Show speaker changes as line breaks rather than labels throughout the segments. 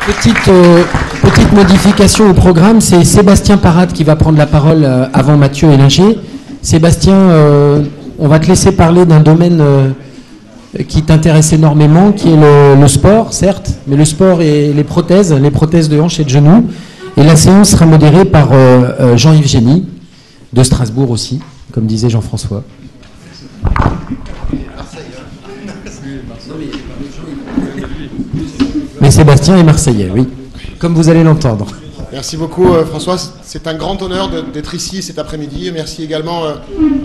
Petite modification au programme, c'est Sébastien Parade qui va prendre la parole avant Mathieu Hélinger. Sébastien, on va te laisser parler d'un domaine qui t'intéresse énormément, qui est le sport, certes, mais le sport et les prothèses de hanches et de genoux. Et la séance sera modérée par Jean-Yves Génie, de Strasbourg aussi, comme disait Jean-François. Mais Sébastien est marseillais, oui, comme vous allez l'entendre.
Merci beaucoup François, c'est un grand honneur d'être ici cet après-midi. Merci également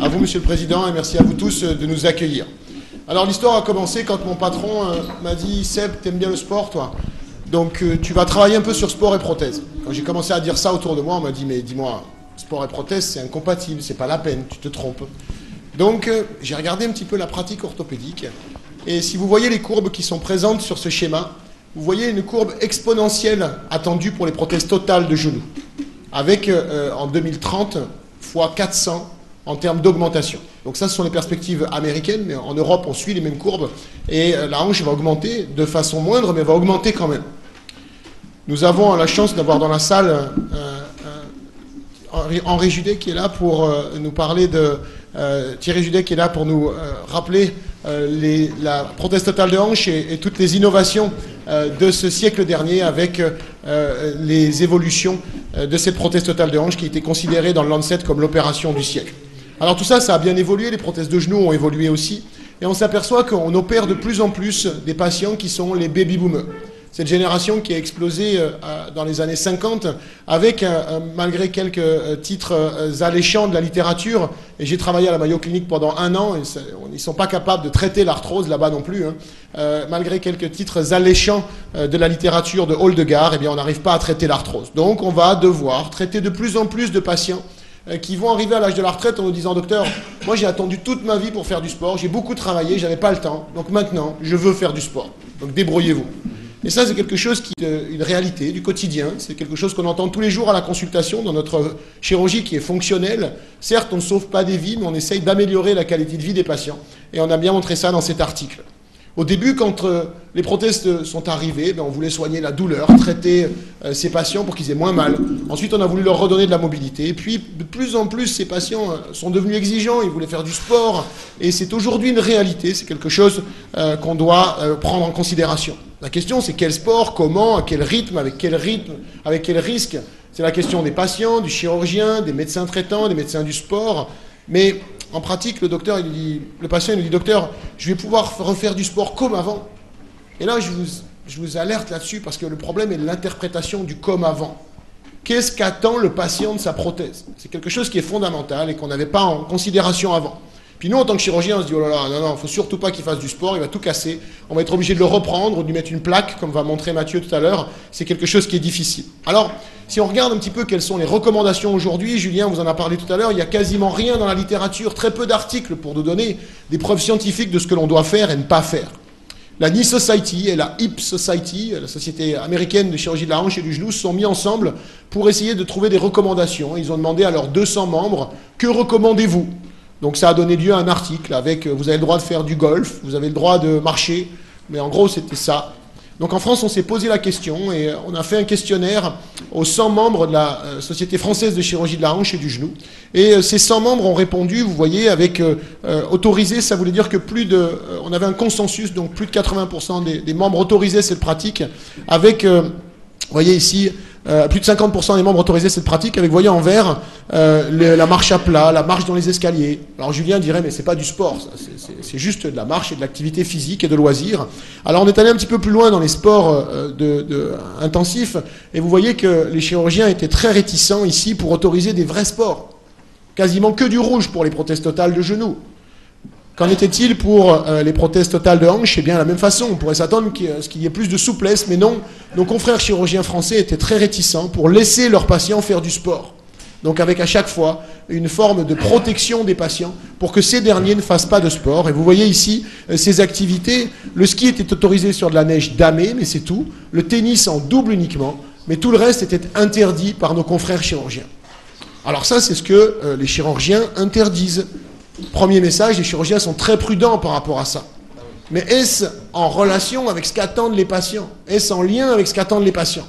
à vous Monsieur le Président et merci à vous tous de nous accueillir. Alors l'histoire a commencé quand mon patron m'a dit « Seb, t'aimes bien le sport toi ? Donc tu vas travailler un peu sur sport et prothèse ». Quand j'ai commencé à dire ça autour de moi, on m'a dit « Mais dis-moi, sport et prothèse c'est incompatible, c'est pas la peine, tu te trompes ». Donc j'ai regardé un petit peu la pratique orthopédique et si vous voyez les courbes qui sont présentes sur ce schéma, vous voyez une courbe exponentielle attendue pour les prothèses totales de genoux, avec en 2030 fois 400 en termes d'augmentation. Donc ça, ce sont les perspectives américaines, mais en Europe, on suit les mêmes courbes, et la hanche va augmenter de façon moindre, mais va augmenter quand même. Nous avons la chance d'avoir dans la salle Henri Judet qui est là pour nous parler de... Thierry Judet qui est là pour nous rappeler la prothèse totale de hanche et toutes les innovations de ce siècle dernier avec les évolutions de cette prothèse totale de hanche qui a été considérée dans le Lancet comme l'opération du siècle. Alors tout ça, ça a bien évolué, les prothèses de genoux ont évolué aussi, et on s'aperçoit qu'on opère de plus en plus des patients qui sont les baby-boomers. Cette génération qui a explosé dans les années 50 avec, malgré quelques titres alléchants de la littérature, et j'ai travaillé à la Mayo Clinique pendant 1 an, et ils ne sont pas capables de traiter l'arthrose là-bas non plus, hein. Malgré quelques titres alléchants de la littérature de Holdegard, eh bien on n'arrive pas à traiter l'arthrose. Donc on va devoir traiter de plus en plus de patients qui vont arriver à l'âge de la retraite en nous disant « Docteur, moi j'ai attendu toute ma vie pour faire du sport, j'ai beaucoup travaillé, j'avais pas le temps, donc maintenant je veux faire du sport, donc débrouillez-vous ». Et ça, c'est quelque chose qui est une réalité du quotidien. C'est quelque chose qu'on entend tous les jours à la consultation dans notre chirurgie qui est fonctionnelle. Certes, on ne sauve pas des vies, mais on essaye d'améliorer la qualité de vie des patients. Et on a bien montré ça dans cet article. Au début, quand les prothèses sont arrivées, on voulait soigner la douleur, traiter ces patients pour qu'ils aient moins mal. Ensuite, on a voulu leur redonner de la mobilité. Et puis, de plus en plus, ces patients sont devenus exigeants, ils voulaient faire du sport. Et c'est aujourd'hui une réalité, c'est quelque chose qu'on doit prendre en considération. La question, c'est quel sport, comment, à quel rythme, avec quel risque. C'est la question des patients, du chirurgien, des médecins traitants, des médecins du sport. Mais en pratique, le patient il nous dit « Docteur, je vais pouvoir refaire du sport comme avant ». Et là, je vous alerte là-dessus parce que le problème est l'interprétation du « comme avant ». Qu'est-ce qu'attend le patient de sa prothèse? C'est quelque chose qui est fondamental et qu'on n'avait pas en considération avant. Puis nous, en tant que chirurgien, on se dit « Oh là là, non, il ne faut surtout pas qu'il fasse du sport, il va tout casser. On va être obligé de le reprendre ou de lui mettre une plaque, comme va montrer Mathieu tout à l'heure. C'est quelque chose qui est difficile. » Alors, si on regarde un petit peu quelles sont les recommandations aujourd'hui, Julien vous en a parlé tout à l'heure, il n'y a quasiment rien dans la littérature, très peu d'articles pour nous donner des preuves scientifiques de ce que l'on doit faire et ne pas faire. La Knee Society et la Hip Society, la Société américaine de chirurgie de la hanche et du genou, se sont mis ensemble pour essayer de trouver des recommandations. Ils ont demandé à leurs 200 membres « Que recommandez-vous » Donc ça a donné lieu à un article avec « Vous avez le droit de faire du golf, vous avez le droit de marcher », mais en gros c'était ça. Donc en France, on s'est posé la question et on a fait un questionnaire aux 100 membres de la Société française de chirurgie de la hanche et du genou. Et ces 100 membres ont répondu, vous voyez, avec autorisé, ça voulait dire que on avait un consensus, donc plus de 80% des membres autorisaient cette pratique, avec, vous voyez ici, plus de 50% des membres autorisaient cette pratique, avec, vous voyez en vert, la marche à plat, la marche dans les escaliers. Alors Julien dirait, mais c'est pas du sport, c'est juste de la marche et de l'activité physique et de loisirs. Alors on est allé un petit peu plus loin dans les sports intensifs, et vous voyez que les chirurgiens étaient très réticents ici pour autoriser des vrais sports. Quasiment que du rouge pour les prothèses totales de genoux. Qu'en était-il pour les prothèses totales de hanche? Eh bien, de la même façon, on pourrait s'attendre qu'il y ait plus de souplesse, mais non, nos confrères chirurgiens français étaient très réticents pour laisser leurs patients faire du sport. Donc avec à chaque fois une forme de protection des patients pour que ces derniers ne fassent pas de sport. Et vous voyez ici ces activités. Le ski était autorisé sur de la neige damée, mais c'est tout. Le tennis en double uniquement, mais tout le reste était interdit par nos confrères chirurgiens. Alors ça, c'est ce que les chirurgiens interdisent. Premier message, les chirurgiens sont très prudents par rapport à ça. Mais est-ce en relation avec ce qu'attendent les patients? Est-ce en lien avec ce qu'attendent les patients?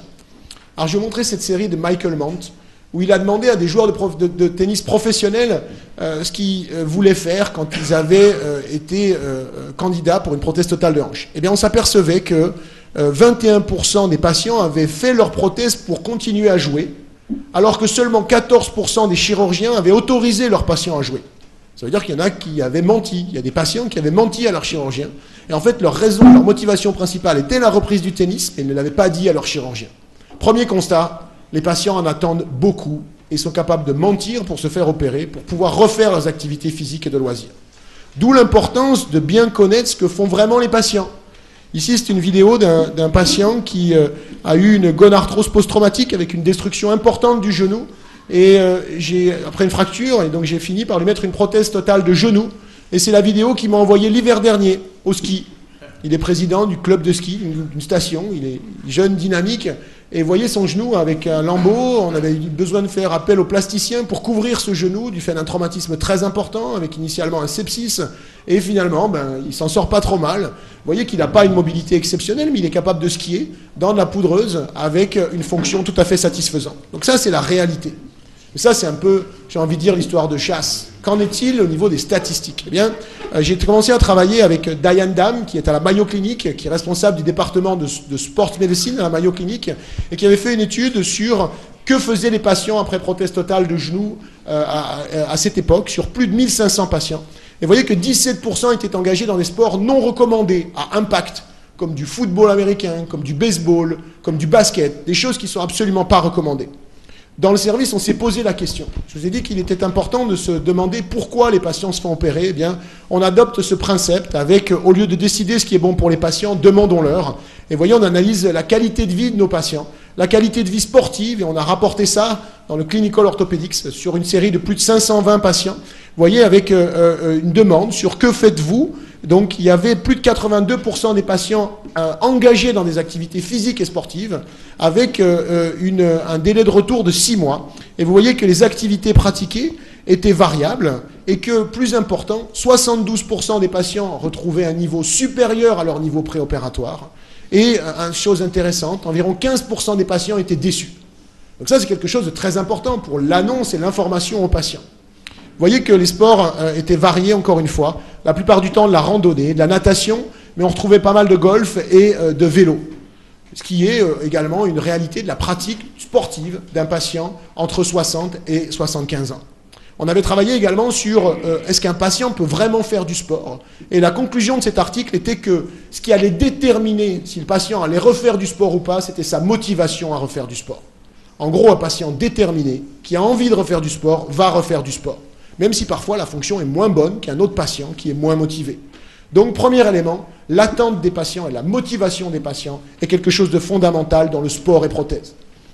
Alors, je vais vous montrer cette série de Michael Mount, où il a demandé à des joueurs de tennis professionnels ce qu'ils voulaient faire quand ils avaient été candidats pour une prothèse totale de hanche. Eh bien, on s'apercevait que 21% des patients avaient fait leur prothèse pour continuer à jouer, alors que seulement 14% des chirurgiens avaient autorisé leurs patients à jouer. Ça veut dire qu'il y en a qui avaient menti. Il y a des patients qui avaient menti à leur chirurgien. Et en fait, leur raison, leur motivation principale était la reprise du tennis, mais ils ne l'avaient pas dit à leur chirurgien. Premier constat, les patients en attendent beaucoup et sont capables de mentir pour se faire opérer, pour pouvoir refaire leurs activités physiques et de loisirs. D'où l'importance de bien connaître ce que font vraiment les patients. Ici, c'est une vidéo d'un patient qui a eu une gonarthrose post-traumatique avec une destruction importante du genou. Et après une fracture, et donc j'ai fini par lui mettre une prothèse totale de genou. Et c'est la vidéo qu'il m'a envoyée l'hiver dernier au ski. Il est président du club de ski, d'une station. Il est jeune, dynamique. Et vous voyez son genou avec un lambeau. On avait besoin de faire appel au plasticien pour couvrir ce genou du fait d'un traumatisme très important, avec initialement un sepsis. Et finalement, il s'en sort pas trop mal. Vous voyez qu'il n'a pas une mobilité exceptionnelle, mais il est capable de skier dans de la poudreuse avec une fonction tout à fait satisfaisante. Donc ça, c'est la réalité. Et ça, c'est un peu, j'ai envie de dire, l'histoire de chasse. Qu'en est-il au niveau des statistiques? Eh bien, j'ai commencé à travailler avec Diane Dam, qui est à la Mayo Clinic, qui est responsable du département de Sport Medicine à la Mayo Clinic, et qui avait fait une étude sur que faisaient les patients après prothèse totale de genou à cette époque, sur plus de 1500 patients. Et vous voyez que 17% étaient engagés dans des sports non recommandés, à impact, comme du football américain, comme du baseball, comme du basket, des choses qui ne sont absolument pas recommandées. Dans le service, on s'est posé la question. Je vous ai dit qu'il était important de se demander pourquoi les patients se font opérer. Eh bien, on adopte ce principe avec, au lieu de décider ce qui est bon pour les patients, demandons-leur. Et voyez, on analyse la qualité de vie de nos patients, la qualité de vie sportive, et on a rapporté ça dans le Clinical Orthopedics sur une série de plus de 520 patients. Vous voyez, avec une demande sur que faites-vous. Donc, il y avait plus de 82% des patients engagés dans des activités physiques et sportives avec un délai de retour de 6 mois. Et vous voyez que les activités pratiquées étaient variables et que, plus important, 72% des patients retrouvaient un niveau supérieur à leur niveau préopératoire. Et, une chose intéressante, environ 15% des patients étaient déçus. Donc ça, c'est quelque chose de très important pour l'annonce et l'information aux patients. Vous voyez que les sports étaient variés, encore une fois. La plupart du temps, de la randonnée, de la natation, mais on retrouvait pas mal de golf et de vélo. Ce qui est également une réalité de la pratique sportive d'un patient entre 60 et 75 ans. On avait travaillé également sur est-ce qu'un patient peut vraiment faire du sport? Et la conclusion de cet article était que ce qui allait déterminer si le patient allait refaire du sport ou pas, c'était sa motivation à refaire du sport. En gros, un patient déterminé, qui a envie de refaire du sport, va refaire du sport. Même si parfois la fonction est moins bonne qu'un autre patient qui est moins motivé. Donc, premier élément, l'attente des patients et la motivation des patients est quelque chose de fondamental dans le sport et prothèse.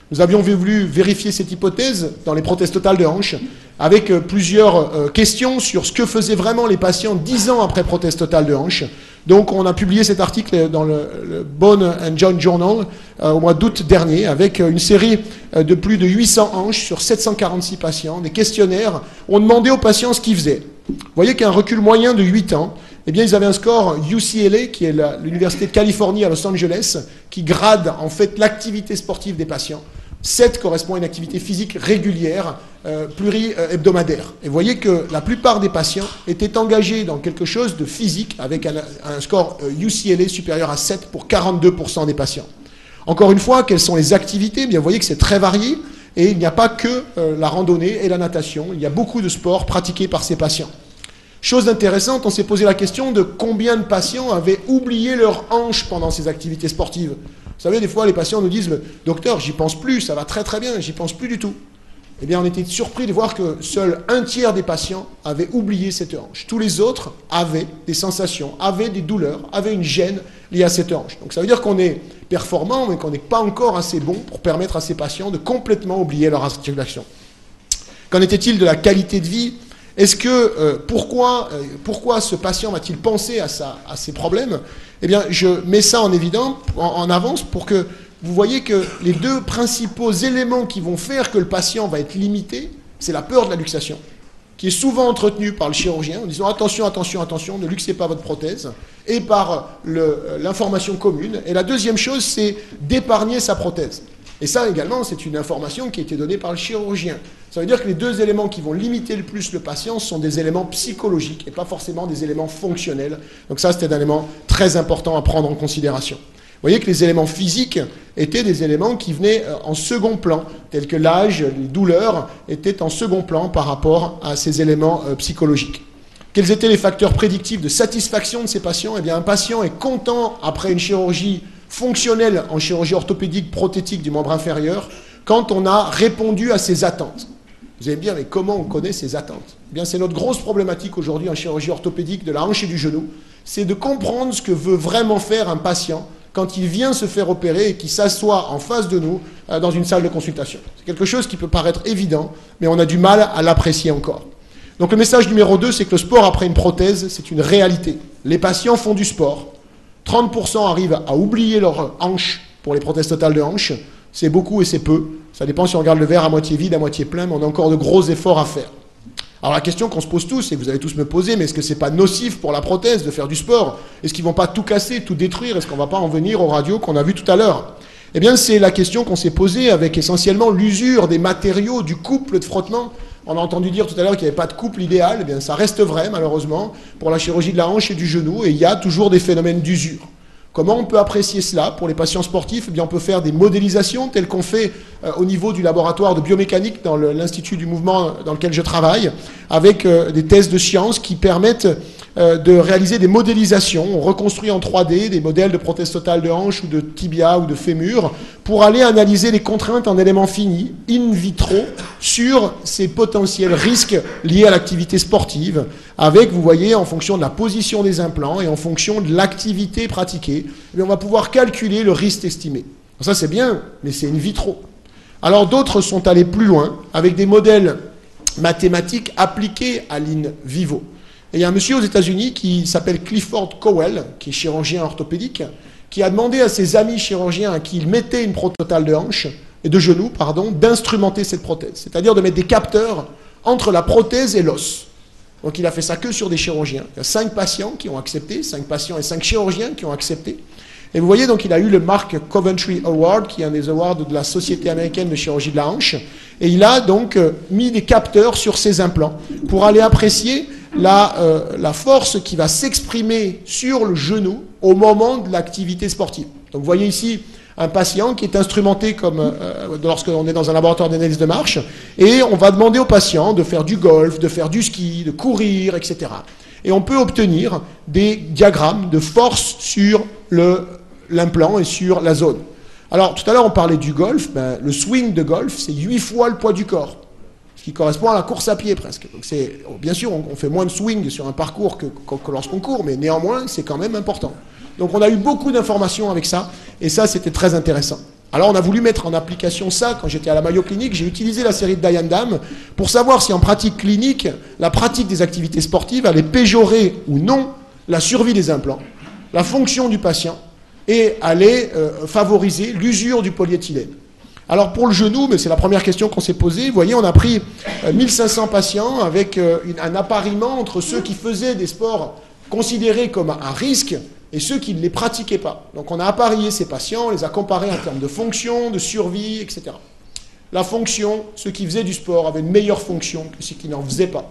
Nous avions voulu vérifier cette hypothèse dans les prothèses totales de hanche avec plusieurs questions sur ce que faisaient vraiment les patients 10 ans après prothèse totale de hanche. Donc, on a publié cet article dans le Bone and Joint Journal au mois d'août dernier avec une série de plus de 800 hanches sur 746 patients, des questionnaires. On demandait aux patients ce qu'ils faisaient. Vous voyez qu'un recul moyen de 8 ans, eh bien, ils avaient un score UCLA, qui est l'Université de Californie à Los Angeles, qui grade en fait l'activité sportive des patients. 7 correspond à une activité physique régulière, pluri-hebdomadaire. Et vous voyez que la plupart des patients étaient engagés dans quelque chose de physique avec un score UCLA supérieur à 7 pour 42% des patients. Encore une fois, quelles sont les activités? Eh bien, vous voyez que c'est très varié et il n'y a pas que la randonnée et la natation. Il y a beaucoup de sports pratiqués par ces patients. Chose intéressante, on s'est posé la question de combien de patients avaient oublié leur hanche pendant ces activités sportives. Vous savez, des fois, les patients nous disent « Docteur, j'y pense plus, ça va très très bien, j'y pense plus du tout ». Eh bien, on était surpris de voir que seul un tiers des patients avaient oublié cette hanche. Tous les autres avaient des sensations, avaient des douleurs, avaient une gêne liée à cette hanche. Donc ça veut dire qu'on est performant, mais qu'on n'est pas encore assez bon pour permettre à ces patients de complètement oublier leur articulation. Qu'en était-il de la qualité de vie? Est-ce que, pourquoi ce patient va-t-il penser à ces problèmes? Eh bien, je mets ça en évidence, en avance, pour que vous voyez que les deux principaux éléments qui vont faire que le patient va être limité, c'est la peur de la luxation. qui est souvent entretenu par le chirurgien en disant attention, attention, attention, ne luxez pas votre prothèse, et par l'information commune. Et la deuxième chose, c'est d'épargner sa prothèse. Et ça également, c'est une information qui a été donnée par le chirurgien. Ça veut dire que les deux éléments qui vont limiter le plus le patient sont des éléments psychologiques et pas forcément des éléments fonctionnels. Donc ça, c'était un élément très important à prendre en considération. Vous voyez que les éléments physiques étaient des éléments qui venaient en second plan, tels que l'âge, les douleurs étaient en second plan par rapport à ces éléments psychologiques. Quels étaient les facteurs prédictifs de satisfaction de ces patients? Eh bien, un patient est content après une chirurgie fonctionnelle en chirurgie orthopédique prothétique du membre inférieur quand on a répondu à ses attentes. Vous allez me dire, mais comment on connaît ces attentes? Eh bien, c'est notre grosse problématique aujourd'hui en chirurgie orthopédique de la hanche et du genou, c'est de comprendre ce que veut vraiment faire un patient quand il vient se faire opérer et qu'il s'assoit en face de nous dans une salle de consultation. C'est quelque chose qui peut paraître évident, mais on a du mal à l'apprécier encore. Donc le message numéro 2, c'est que le sport après une prothèse, c'est une réalité. Les patients font du sport. 30% arrivent à oublier leur hanche pour les prothèses totales de hanche. C'est beaucoup et c'est peu. Ça dépend si on regarde le verre à moitié vide, à moitié plein, mais on a encore de gros efforts à faire. Alors la question qu'on se pose tous, et que vous allez tous me poser, mais est-ce que c'est pas nocif pour la prothèse de faire du sport? Est-ce qu'ils vont pas tout casser, tout détruire? Est-ce qu'on va pas en venir aux radios qu'on a vues tout à l'heure? Eh bien, c'est la question qu'on s'est posée avec essentiellement l'usure des matériaux, du couple de frottement. On a entendu dire tout à l'heure qu'il n'y avait pas de couple idéal. Eh bien, ça reste vrai, malheureusement, pour la chirurgie de la hanche et du genou, et il y a toujours des phénomènes d'usure. Comment on peut apprécier cela pour les patients sportifs? Eh bien, on peut faire des modélisations telles qu'on fait au niveau du laboratoire de biomécanique dans l'Institut du mouvement dans lequel je travaille, avec des tests de science qui permettent de réaliser des modélisations. On reconstruit en 3D des modèles de prothèses totales de hanche ou de tibia ou de fémur pour aller analyser les contraintes en éléments finis, in vitro, sur ces potentiels risques liés à l'activité sportive, avec, vous voyez, en fonction de la position des implants et en fonction de l'activité pratiquée, eh bien, on va pouvoir calculer le risque estimé. Ça, c'est bien, mais c'est in vitro. Alors d'autres sont allés plus loin, avec des modèles mathématiques appliqués à l'in vivo. Et il y a un monsieur aux États-Unis qui s'appelle Clifford Cowell, qui est chirurgien orthopédique, qui a demandé à ses amis chirurgiens à qui il mettait une prothèse totale de hanche, et de genou, pardon, d'instrumenter cette prothèse. C'est-à-dire de mettre des capteurs entre la prothèse et l'os. Donc il a fait ça que sur des chirurgiens. Il y a 5 patients qui ont accepté, 5 patients et 5 chirurgiens qui ont accepté. Et vous voyez, donc il a eu le Mark Coventry Award, qui est un des awards de la Société américaine de chirurgie de la hanche. Et il a donc mis des capteurs sur ses implants pour aller apprécier la force qui va s'exprimer sur le genou au moment de l'activité sportive. Donc vous voyez ici un patient qui est instrumenté comme lorsqu'on est dans un laboratoire d'analyse de marche, et on va demander au patient de faire du golf, de faire du ski, de courir, etc. Et on peut obtenir des diagrammes de force sur l'implant et sur la zone. Alors tout à l'heure on parlait du golf, le swing de golf c'est 8 fois le poids du corps, ce qui correspond à la course à pied presque. Donc bien sûr on fait moins de swing sur un parcours que lorsqu'on court, mais néanmoins c'est quand même important. Donc on a eu beaucoup d'informations avec ça, et ça c'était très intéressant. Alors on a voulu mettre en application ça. Quand j'étais à la Mayo Clinique, j'ai utilisé la série de Diane Dam pour savoir si en pratique clinique, la pratique des activités sportives allait péjorer ou non la survie des implants, la fonction du patient, et allait favoriser l'usure du polyéthylène. Alors pour le genou, mais c'est la première question qu'on s'est posée, vous voyez, on a pris 1500 patients avec un appariement entre ceux qui faisaient des sports considérés comme un risque et ceux qui ne les pratiquaient pas. Donc on a appareillé ces patients, on les a comparés en termes de fonction, de survie, etc. La fonction, ceux qui faisaient du sport avaient une meilleure fonction que ceux qui n'en faisaient pas.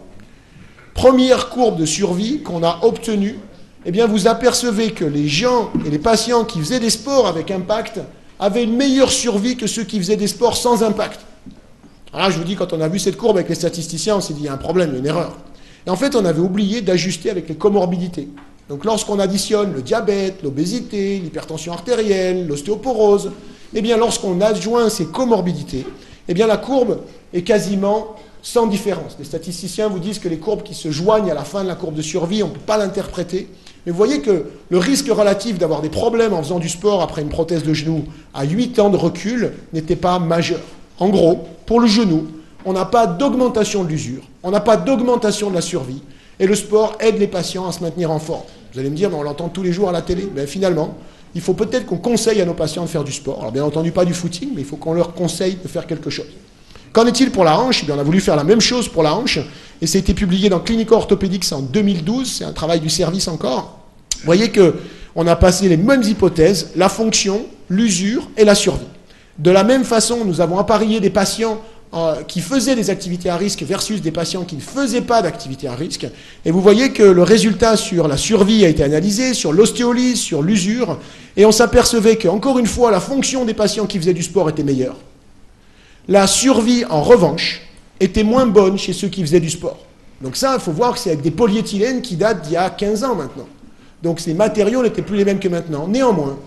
Première courbe de survie qu'on a obtenue, eh bien vous apercevez que les gens et les patients qui faisaient des sports avec impact avaient une meilleure survie que ceux qui faisaient des sports sans impact. Alors là, je vous dis, quand on a vu cette courbe avec les statisticiens, on s'est dit, il y a un problème, il y a une erreur. Et en fait, on avait oublié d'ajuster avec les comorbidités. Donc lorsqu'on additionne le diabète, l'obésité, l'hypertension artérielle, l'ostéoporose, eh bien lorsqu'on adjoint ces comorbidités, eh bien la courbe est quasiment sans différence. Les statisticiens vous disent que les courbes qui se joignent à la fin de la courbe de survie, on ne peut pas l'interpréter. Mais vous voyez que le risque relatif d'avoir des problèmes en faisant du sport après une prothèse de genou à 8 ans de recul n'était pas majeur. En gros, pour le genou, on n'a pas d'augmentation de l'usure, on n'a pas d'augmentation de la survie, et le sport aide les patients à se maintenir en forme. Vous allez me dire, mais on l'entend tous les jours à la télé. Mais finalement, il faut peut-être qu'on conseille à nos patients de faire du sport. Alors bien entendu, pas du footing, mais il faut qu'on leur conseille de faire quelque chose. Qu'en est-il pour la hanche? Eh bien, on a voulu faire la même chose pour la hanche, et ça a été publié dans Clinical Orthopedics en 2012, c'est un travail du service encore. Vous voyez qu'on a passé les mêmes hypothèses, la fonction, l'usure et la survie. De la même façon, nous avons appareillé des patients qui faisaient des activités à risque versus des patients qui ne faisaient pas d'activités à risque. Et vous voyez que le résultat sur la survie a été analysé, sur l'ostéolyse, sur l'usure, et on s'apercevait qu'encore une fois, la fonction des patients qui faisaient du sport était meilleure. La survie, en revanche, était moins bonne chez ceux qui faisaient du sport. Donc ça, il faut voir que c'est avec des polyéthylènes qui datent d'il y a 15 ans maintenant. Donc ces matériaux n'étaient plus les mêmes que maintenant. Néanmoins,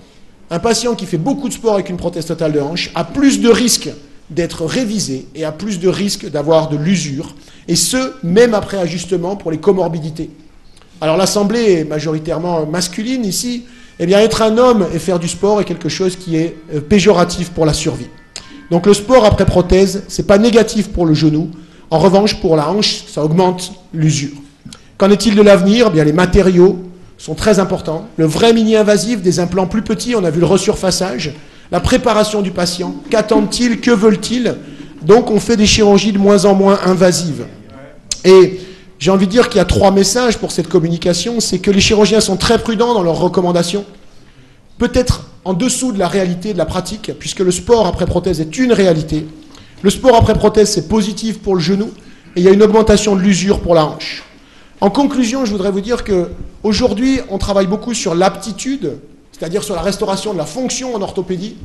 un patient qui fait beaucoup de sport avec une prothèse totale de hanche a plus de risques d'être révisé et a plus de risques d'avoir de l'usure, et ce, même après ajustement pour les comorbidités. Alors l'assemblée est majoritairement masculine ici, eh bien être un homme et faire du sport est quelque chose qui est péjoratif pour la survie. Donc le sport après prothèse, c'est pas négatif pour le genou, en revanche pour la hanche, ça augmente l'usure. Qu'en est-il de l'avenir? Eh bien les matériaux sont très importants. Le vrai mini-invasif, des implants plus petits, on a vu le resurfaçage, la préparation du patient, qu'attendent-ils, que veulent-ils? Donc on fait des chirurgies de moins en moins invasives. Et j'ai envie de dire qu'il y a 3 messages pour cette communication, c'est que les chirurgiens sont très prudents dans leurs recommandations, peut-être en dessous de la réalité de la pratique, puisque le sport après prothèse est une réalité. Le sport après prothèse, c'est positif pour le genou, et il y a une augmentation de l'usure pour la hanche. En conclusion, je voudrais vous dire qu'aujourd'hui, on travaille beaucoup sur l'aptitude, c'est-à-dire sur la restauration de la fonction en orthopédie,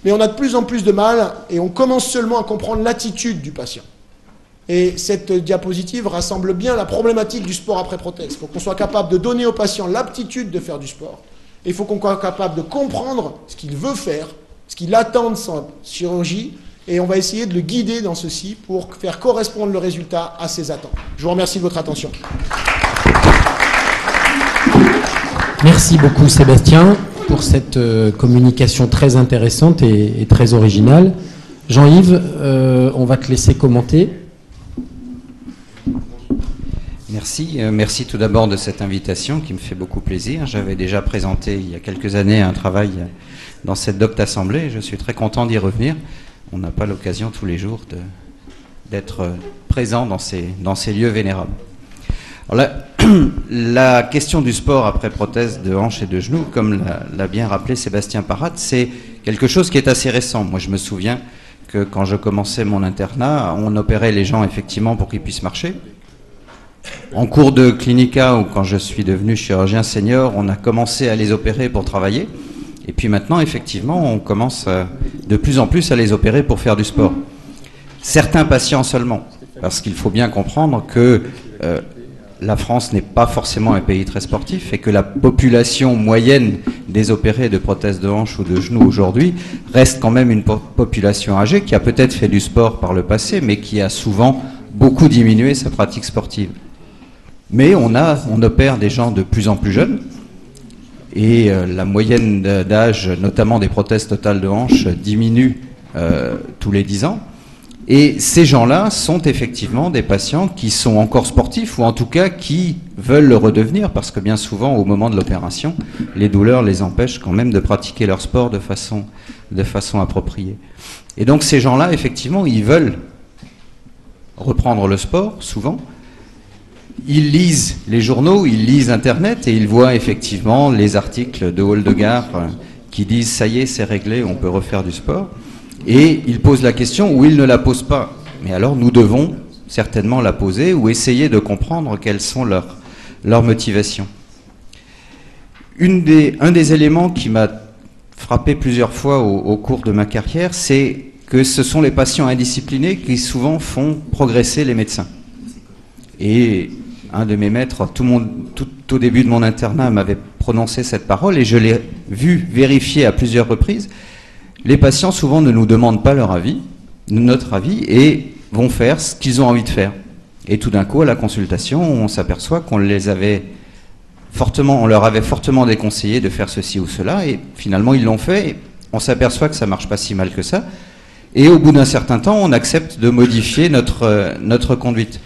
mais on a de plus en plus de mal et on commence seulement à comprendre l'attitude du patient. Et cette diapositive rassemble bien la problématique du sport après prothèse. Il faut qu'on soit capable de donner au patient l'aptitude de faire du sport. Et il faut qu'on soit capable de comprendre ce qu'il veut faire, ce qu'il attend de sa chirurgie, et on va essayer de le guider dans ceci pour faire correspondre le résultat à ses attentes. Je vous remercie de votre attention.
Merci beaucoup Sébastien pour cette communication très intéressante et très originale. Jean-Yves, on va te laisser commenter.
Merci. Merci tout d'abord de cette invitation qui me fait beaucoup plaisir. J'avais déjà présenté il y a quelques années un travail dans cette Doct Assemblée. Je suis très content d'y revenir. On n'a pas l'occasion tous les jours d'être présent dans ces lieux vénérables. Alors la question du sport après prothèse de hanche et de genou, comme l'a bien rappelé Sébastien Parat, c'est quelque chose qui est assez récent. Moi, je me souviens que quand je commençais mon internat, on opérait les gens effectivement pour qu'ils puissent marcher. En cours de clinica, ou quand je suis devenu chirurgien senior, on a commencé à les opérer pour travailler. Et puis maintenant, effectivement, on commence de plus en plus à les opérer pour faire du sport. Certains patients seulement, parce qu'il faut bien comprendre que la France n'est pas forcément un pays très sportif et que la population moyenne des opérés de prothèses de hanche ou de genoux aujourd'hui reste quand même une population âgée qui a peut-être fait du sport par le passé, mais qui a souvent beaucoup diminué sa pratique sportive. Mais on opère des gens de plus en plus jeunes, et la moyenne d'âge, notamment des prothèses totales de hanche, diminue tous les 10 ans. Et ces gens-là sont effectivement des patients qui sont encore sportifs, ou en tout cas qui veulent le redevenir, parce que bien souvent, au moment de l'opération, les douleurs les empêchent quand même de pratiquer leur sport de façon appropriée. Et donc ces gens-là, effectivement, ils veulent reprendre le sport, souvent. Ils lisent les journaux, ils lisent Internet, et ils voient effectivement les articles de hall de gare qui disent « ça y est, c'est réglé, on peut refaire du sport ». Et ils posent la question ou ils ne la posent pas. Mais alors nous devons certainement la poser ou essayer de comprendre quelles sont leurs motivations. Un des éléments qui m'a frappé plusieurs fois au cours de ma carrière, c'est que ce sont les patients indisciplinés qui souvent font progresser les médecins. Et un de mes maîtres, tout au début de mon internat, m'avait prononcé cette parole et je l'ai vu vérifier à plusieurs reprises. Les patients souvent ne nous demandent pas notre avis, et vont faire ce qu'ils ont envie de faire. Et tout d'un coup, à la consultation, on s'aperçoit qu'on leur avait fortement déconseillé de faire ceci ou cela, et finalement ils l'ont fait, et on s'aperçoit que ça marche pas si mal que ça. Et au bout d'un certain temps, on accepte de modifier notre conduite.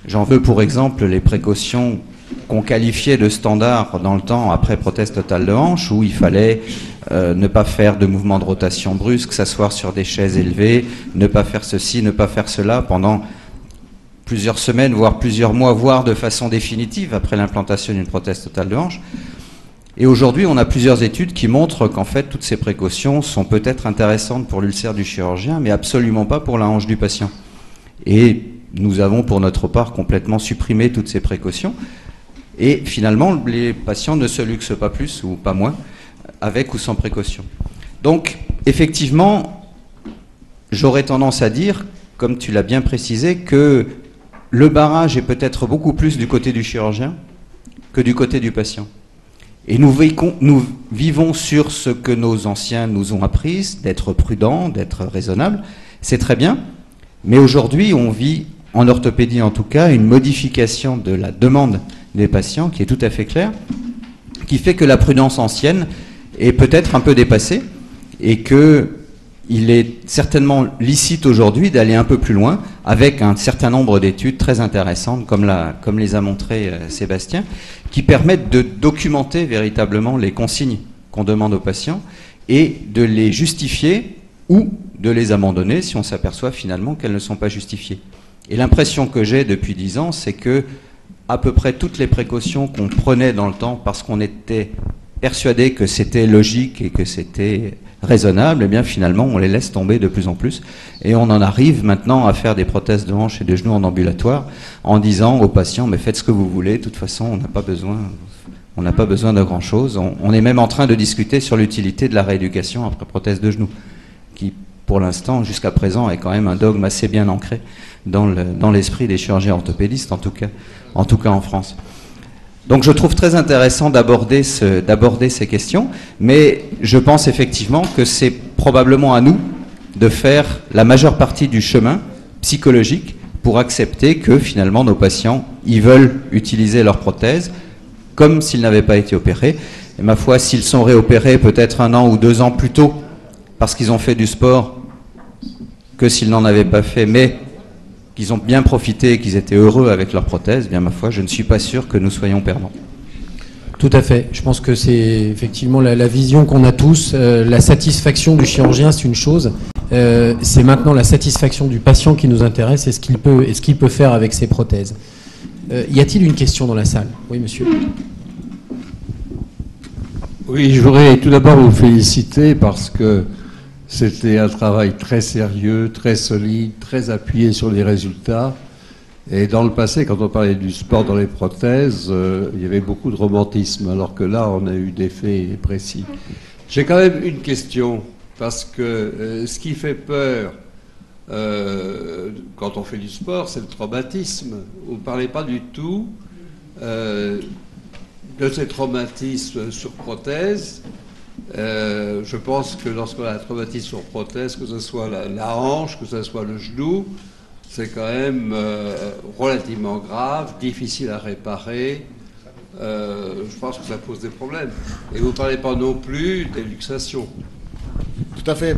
J'en veux pour exemple les précautions qu'on qualifiait de standard dans le temps après prothèse totale de hanche, où il fallait ne pas faire de mouvements de rotation brusques, s'asseoir sur des chaises élevées, ne pas faire ceci, ne pas faire cela pendant plusieurs semaines, voire plusieurs mois, voire de façon définitive après l'implantation d'une prothèse totale de hanche. Et aujourd'hui, on a plusieurs études qui montrent qu'en fait, toutes ces précautions sont peut-être intéressantes pour l'ulcère du chirurgien, mais absolument pas pour la hanche du patient. Et nous avons, pour notre part, complètement supprimé toutes ces précautions. Et finalement, les patients ne se luxent pas plus ou pas moins, avec ou sans précaution. Donc, effectivement, j'aurais tendance à dire, comme tu l'as bien précisé, que le barrage est peut-être beaucoup plus du côté du chirurgien que du côté du patient. Et nous vivons sur ce que nos anciens nous ont appris, d'être prudents, d'être raisonnables. C'est très bien, mais aujourd'hui, on vit, en orthopédie en tout cas, une modification de la demande des patients qui est tout à fait claire, qui fait que la prudence ancienne est peut-être un peu dépassée et qu'il est certainement licite aujourd'hui d'aller un peu plus loin avec un certain nombre d'études très intéressantes, comme les a montré Sébastien, qui permettent de documenter véritablement les consignes qu'on demande aux patients et de les justifier ou de les abandonner si on s'aperçoit finalement qu'elles ne sont pas justifiées. Et l'impression que j'ai depuis 10 ans, c'est que à peu près toutes les précautions qu'on prenait dans le temps parce qu'on était persuadé que c'était logique et que c'était raisonnable, eh bien finalement on les laisse tomber de plus en plus et on en arrive maintenant à faire des prothèses de hanche et de genoux en ambulatoire en disant aux patients mais faites ce que vous voulez, de toute façon on n'a pas besoin de grand chose. On est même en train de discuter sur l'utilité de la rééducation après prothèse de genoux qui pour l'instant jusqu'à présent est quand même un dogme assez bien ancré dans l'esprit des chirurgiens orthopédistes en tout cas en France. Donc je trouve très intéressant d'aborder ces questions, mais je pense effectivement que c'est probablement à nous de faire la majeure partie du chemin psychologique pour accepter que finalement nos patients, ils veulent utiliser leur prothèse comme s'ils n'avaient pas été opérés. Et ma foi, s'ils sont réopérés peut-être 1 an ou 2 ans plus tôt parce qu'ils ont fait du sport que s'ils n'en avaient pas fait, mais qu'ils ont bien profité et qu'ils étaient heureux avec leur prothèse, bien ma foi, je ne suis pas sûr que nous soyons perdants.
Tout à fait. Je pense que c'est effectivement la vision qu'on a tous. La satisfaction du chirurgien, c'est une chose. C'est maintenant la satisfaction du patient qui nous intéresse et ce qu'il peut faire avec ses prothèses. Y a-t-il une question dans la salle? Oui, monsieur.
Oui, je voudrais tout d'abord vous féliciter parce que c'était un travail très sérieux, très solide, très appuyé sur les résultats. Et dans le passé, quand on parlait du sport dans les prothèses, il y avait beaucoup de romantisme, alors que là, on a eu des faits précis. J'ai quand même une question, parce que ce qui fait peur quand on fait du sport, c'est le traumatisme. Vous ne parlez pas du tout de ces traumatismes sur prothèse. Je pense que lorsqu'on a un traumatisme sur prothèse, que ce soit la hanche, que ce soit le genou, c'est quand même relativement grave, difficile à réparer. Je pense que ça pose des problèmes. Et vous ne parlez pas non plus des luxations.
Tout à fait.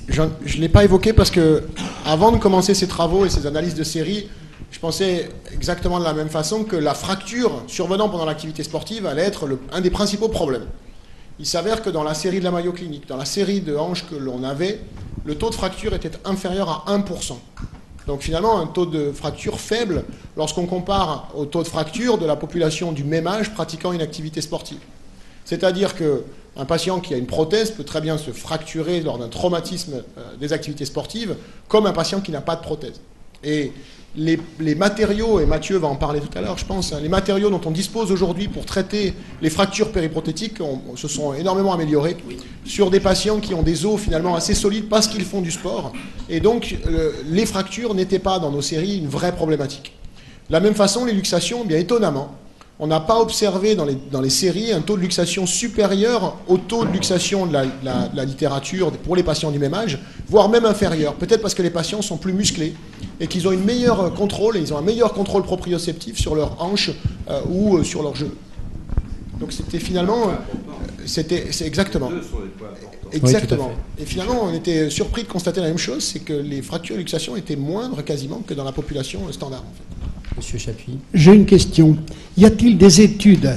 Je ne l'ai pas évoqué parce que, avant de commencer ces travaux et ces analyses de série, je pensais exactement de la même façon que la fracture survenant pendant l'activité sportive allait être un des principaux problèmes. Il s'avère que dans la série de la Mayo Clinic, dans la série de hanches que l'on avait, le taux de fracture était inférieur à 1%. Donc finalement, un taux de fracture faible lorsqu'on compare au taux de fracture de la population du même âge pratiquant une activité sportive. C'est-à-dire qu'un patient qui a une prothèse peut très bien se fracturer lors d'un traumatisme des activités sportives, comme un patient qui n'a pas de prothèse. Et les matériaux, et Mathieu va en parler tout à l'heure, je pense, les matériaux dont on dispose aujourd'hui pour traiter les fractures périprothétiques se sont énormément améliorés sur des patients qui ont des os finalement assez solides parce qu'ils font du sport. Et donc, les fractures n'étaient pas dans nos séries une vraie problématique. De la même façon, les luxations, bien étonnamment, on n'a pas observé dans les séries un taux de luxation supérieur au taux de luxation de la littérature pour les patients du même âge, voire même inférieur. Peut-être parce que les patients sont plus musclés et qu'ils ont une meilleure contrôle, et ils ont un meilleur contrôle proprioceptif sur leur hanche ou sur leur genou. Donc c'était finalement... c'est exactement. Exactement. Oui, et finalement, on était surpris de constater la même chose, c'est que les fractures et luxations étaient moindres quasiment que dans la population standard, en fait.
Monsieur Chapuis.
J'ai une question. Y a-t-il des études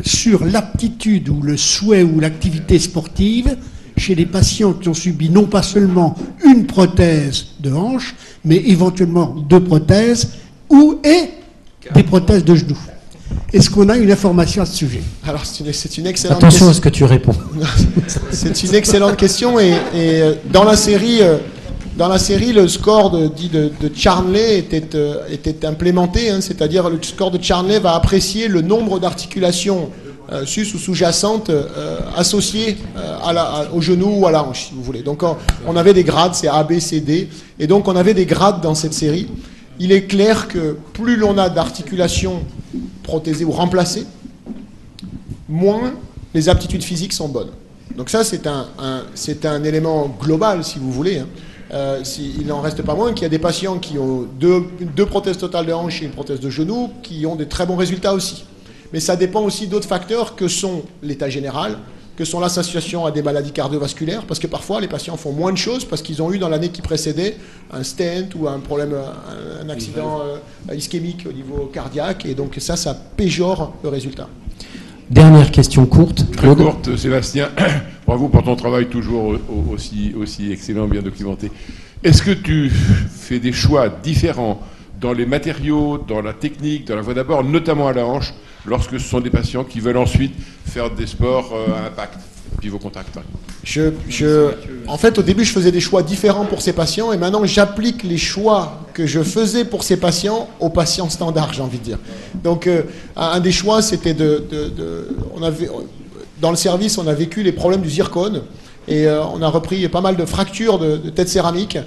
sur l'aptitude ou le souhait ou l'activité sportive chez les patients qui ont subi non pas seulement une prothèse de hanche, mais éventuellement 2 prothèses et des prothèses de genoux. Est-ce qu'on a une information à ce sujet?
Alors, c'est une excellente
Attention
question.
à ce que tu réponds.
C'est une excellente question et dans la série, le score de Charnley était implémenté, hein, c'est-à-dire le score de Charnley va apprécier le nombre d'articulations sus ou sous-jacentes associées au genou ou à la hanche, si vous voulez. Donc on avait des grades, c'est A, B, C, D, et donc on avait des grades dans cette série. Il est clair que plus l'on a d'articulations prothésées ou remplacées, moins les aptitudes physiques sont bonnes. Donc ça, c'est un élément global, si vous voulez. Hein. Il n'en reste pas moins qu'il y a des patients qui ont deux prothèses totales de hanche et une prothèse de genou qui ont des très bons résultats aussi. Mais ça dépend aussi d'autres facteurs que sont l'état général, que sont l'association à des maladies cardiovasculaires, parce que parfois les patients font moins de choses parce qu'ils ont eu dans l'année qui précédait un stent ou un problème, un accident ischémique au niveau cardiaque, et donc ça péjore le résultat.
Dernière question courte.
Très courte, Sébastien. Bravo pour ton travail toujours aussi excellent, bien documenté. Est-ce que tu fais des choix différents dans les matériaux, dans la technique, dans la voie d'abord, notamment à la hanche, lorsque ce sont des patients qui veulent ensuite faire des sports à impact, pivot contact?
En fait, au début, je faisais des choix différents pour ces patients, et maintenant, j'applique les choix que je faisais pour ces patients aux patients standards, j'ai envie de dire. Donc, un des choix, c'était dans le service, on a vécu les problèmes du zircone, et on a repris pas mal de fractures de tête céramique.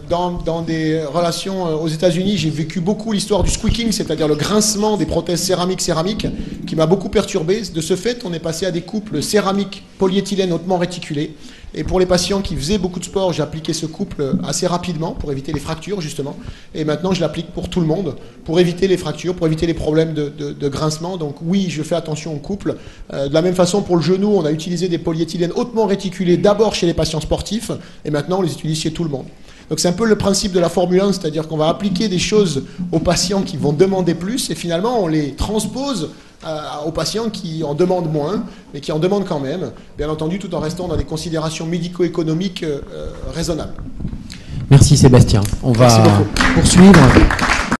Dans des relations aux États-Unis, j'ai vécu beaucoup l'histoire du squeaking, c'est-à-dire le grincement des prothèses céramiques, qui m'a beaucoup perturbé. De ce fait, on est passé à des couples céramique polyéthylène hautement réticulés. Et pour les patients qui faisaient beaucoup de sport, j'ai appliqué ce couple assez rapidement pour éviter les fractures, justement. Et maintenant, je l'applique pour tout le monde, pour éviter les fractures, pour éviter les problèmes de grincement. Donc oui, je fais attention au couple. De la même façon, pour le genou, on a utilisé des polyéthylènes hautement réticulés d'abord chez les patients sportifs, et maintenant, on les utilise chez tout le monde. Donc c'est un peu le principe de la Formule 1, c'est-à-dire qu'on va appliquer des choses aux patients qui vont demander plus, et finalement, on les transpose aux patients qui en demandent moins, mais qui en demandent quand même, bien entendu, tout en restant dans des considérations médico-économiques raisonnables.
Merci Sébastien. On va poursuivre.